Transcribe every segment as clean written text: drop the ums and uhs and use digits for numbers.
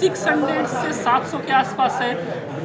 600 से 700 के आसपास है।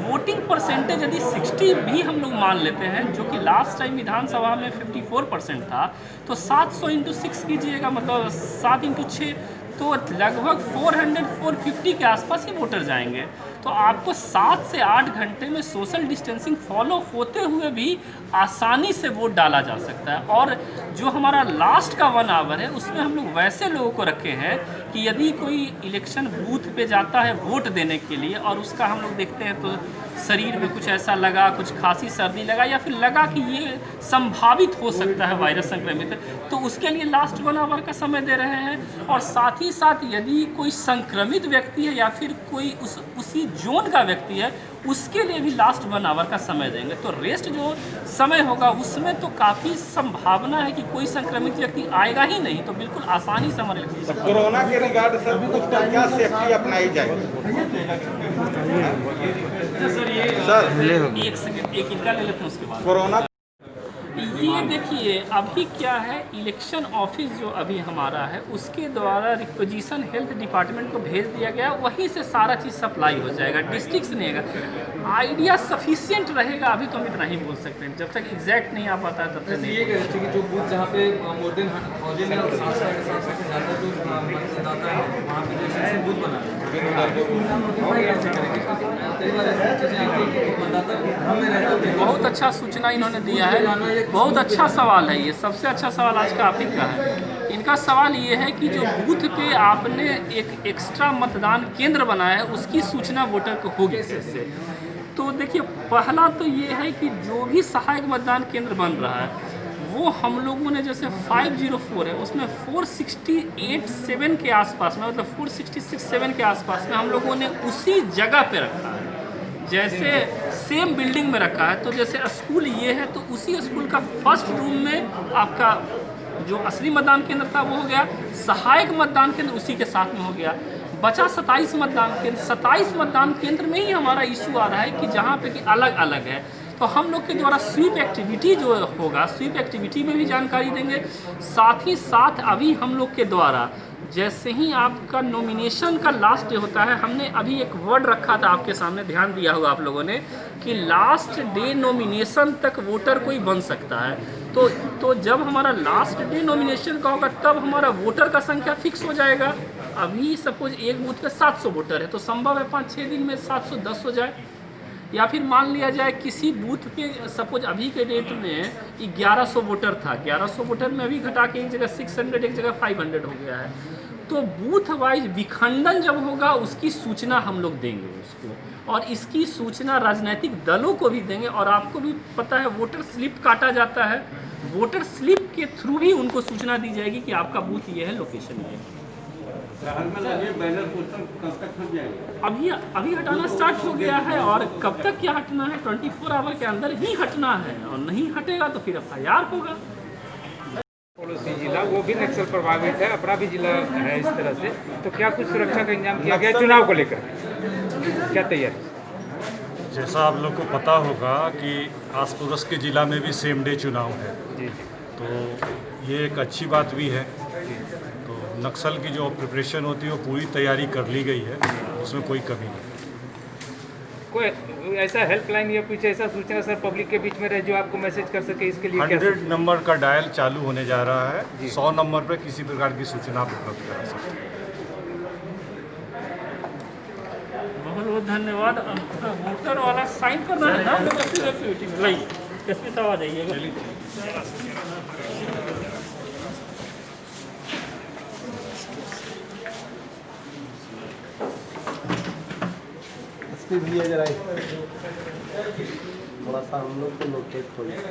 वोटिंग परसेंटेज यदि 60 भी हम लोग मान लेते हैं, जो कि लास्ट टाइम विधानसभा में 54% था, तो 700 इंटू 6 कीजिएगा, मतलब 7 इंटू 6, तो लगभग 400-450 के आसपास ही वोटर जाएंगे। तो आपको 7 से 8 घंटे में सोशल डिस्टेंसिंग फॉलो होते हुए भी आसानी से वोट डाला जा सकता है। और जो हमारा लास्ट का 1 आवर है, उसमें हम लोग वैसे लोगों को रखे हैं कि यदि कोई इलेक्शन बूथ पे जाता है वोट देने के लिए और उसका हम लोग देखते हैं तो शरीर में कुछ ऐसा लगा, कुछ खांसी सर्दी लगा, या फिर लगा कि ये संभावित हो सकता है वायरस संक्रमित, तो उसके लिए लास्ट 1 आवर का समय दे रहे हैं। और साथ ही साथ यदि कोई संक्रमित व्यक्ति है या फिर कोई उसी जोन का व्यक्ति है, उसके लिए भी लास्ट 1 आवर का समय देंगे। तो रेस्ट जो समय होगा उसमें तो काफ़ी संभावना है कि कोई संक्रमित व्यक्ति आएगा ही नहीं, तो बिल्कुल आसानी से हमारे तो कोरोना के रिगार्ड सर कुछ क्या सेफ्टी अपनाई जाएगी? सर एक सेकंड, एक इनका ले लेते हैं उसके बाद। कोरोना ये देखिए, अभी क्या है, इलेक्शन ऑफिस जो अभी हमारा है उसके द्वारा रिक्वेजिशन हेल्थ डिपार्टमेंट को भेज दिया गया, वहीं से सारा चीज़ सप्लाई हो जाएगा, डिस्ट्रिक्ट से नहीं आएगा। आइडिया सफिशिएंट रहेगा, अभी तो हम इतना ही बोल सकते हैं, जब तक एग्जैक्ट नहीं आ पाता है तब तक नहीं। ये कह रहे थे कि जो बूथ जहाँ पे मोर देन 1000 या 700 से ज़्यादा जो मतदाता है वहाँ पे जो सेक्शन बूथ बना है, बहुत अच्छा सूचना इन्होंने दिया है। बहुत अच्छा सवाल है ये, सबसे अच्छा सवाल आज का आप ही का है। इनका सवाल ये है कि जो बूथ पे आपने एक एक्स्ट्रा मतदान केंद्र बनाया है उसकी सूचना वोटर को होगी कैसे। तो देखिए, पहला तो ये है कि जो भी सहायक मतदान केंद्र बन रहा है वो हम लोगों ने, जैसे 504 है उसमें 468-7 के आसपास में, मतलब 466-7 के आसपास में हम लोगों ने उसी जगह पे रखा है, जैसे सेम बिल्डिंग में रखा है। तो जैसे स्कूल ये है तो उसी स्कूल का फर्स्ट रूम में आपका जो असली मतदान केंद्र था वो हो गया, सहायक मतदान केंद्र उसी के साथ में हो गया। बचा 27 मतदान केंद्र। 27 मतदान केंद्र में ही हमारा इशू आ रहा है कि जहाँ पे कि अलग अलग है, तो हम लोग के द्वारा स्वीप एक्टिविटी जो होगा, स्वीप एक्टिविटी में भी जानकारी देंगे। साथ ही साथ अभी हम लोग के द्वारा जैसे ही आपका नॉमिनेशन का लास्ट डे होता है, हमने अभी एक वर्ड रखा था आपके सामने, ध्यान दिया होगा आप लोगों ने, कि लास्ट डे नॉमिनेशन तक वोटर कोई बन सकता है। तो जब हमारा लास्ट डे नॉमिनेशन का होगा तब हमारा वोटर का संख्या फिक्स हो जाएगा। अभी सपोज एक बूथ पे 700 वोटर है, तो संभव है 5-6 दिन में 710 हो जाए। या फिर मान लिया जाए किसी बूथ पे सपोज अभी के डेट में 1100 वोटर था, 1100 वोटर में अभी घटा के एक जगह 600, एक जगह 500 हो गया है। तो बूथ वाइज विखंडन जब होगा उसकी सूचना हम लोग देंगे उसको, और इसकी सूचना राजनीतिक दलों को भी देंगे। और आपको भी पता है वोटर स्लिप काटा जाता है, वोटर स्लिप के थ्रू भी उनको सूचना दी जाएगी कि आपका बूथ ये है, लोकेशन ये है। अभी हटाना स्टार्ट हो गया है, और कब तक क्या हटना है, 24 आवर के अंदर ही हटना है, और नहीं हटेगा तो फिर FIR होगा। पड़ोसी जिला वो भी नक्सल प्रभावित है, अपना भी जिला है इस तरह से, तो क्या कुछ सुरक्षा का इंतजाम किया गया चुनाव को लेकर, क्या तैयारी? जैसा आप लोग को पता होगा कि आस पड़ोस के ज़िला में भी सेम डे चुनाव है, जी तो ये एक अच्छी बात भी है। तो नक्सल की जो प्रिपरेशन होती है वो पूरी तैयारी कर ली गई है, उसमें कोई कमी नहीं। कोई ऐसा हेल्पलाइन या कुछ ऐसा सूचना सर पब्लिक के बीच में रहे जो आपको मैसेज कर सके, इसके लिए 100 नंबर का डायल चालू होने जा रहा है, 100 नंबर पर किसी प्रकार की सूचना आप उपलब्ध करा सकते हैं। बहुत बहुत धन्यवाद। वोटर वाला साइन करना है ना, लाइए एसपी साहब आ जाइएगा। भी है जरा थोड़ा सा हम लोग को लोकेट हो जाए।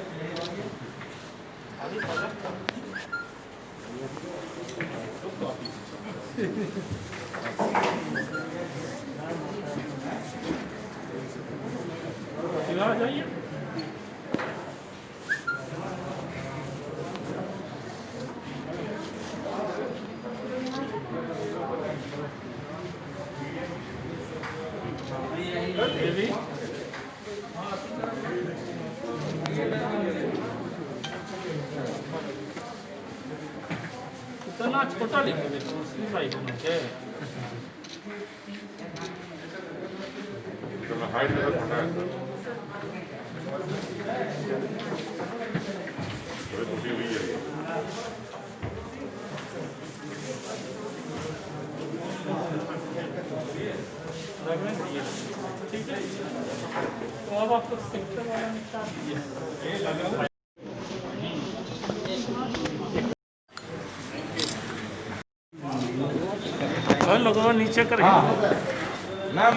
आ जाइए। इतना छोटा लिख देते हैं, तो अब आपको सेक्टर वाला निकाल दिया। लोगों नीचे कर मैम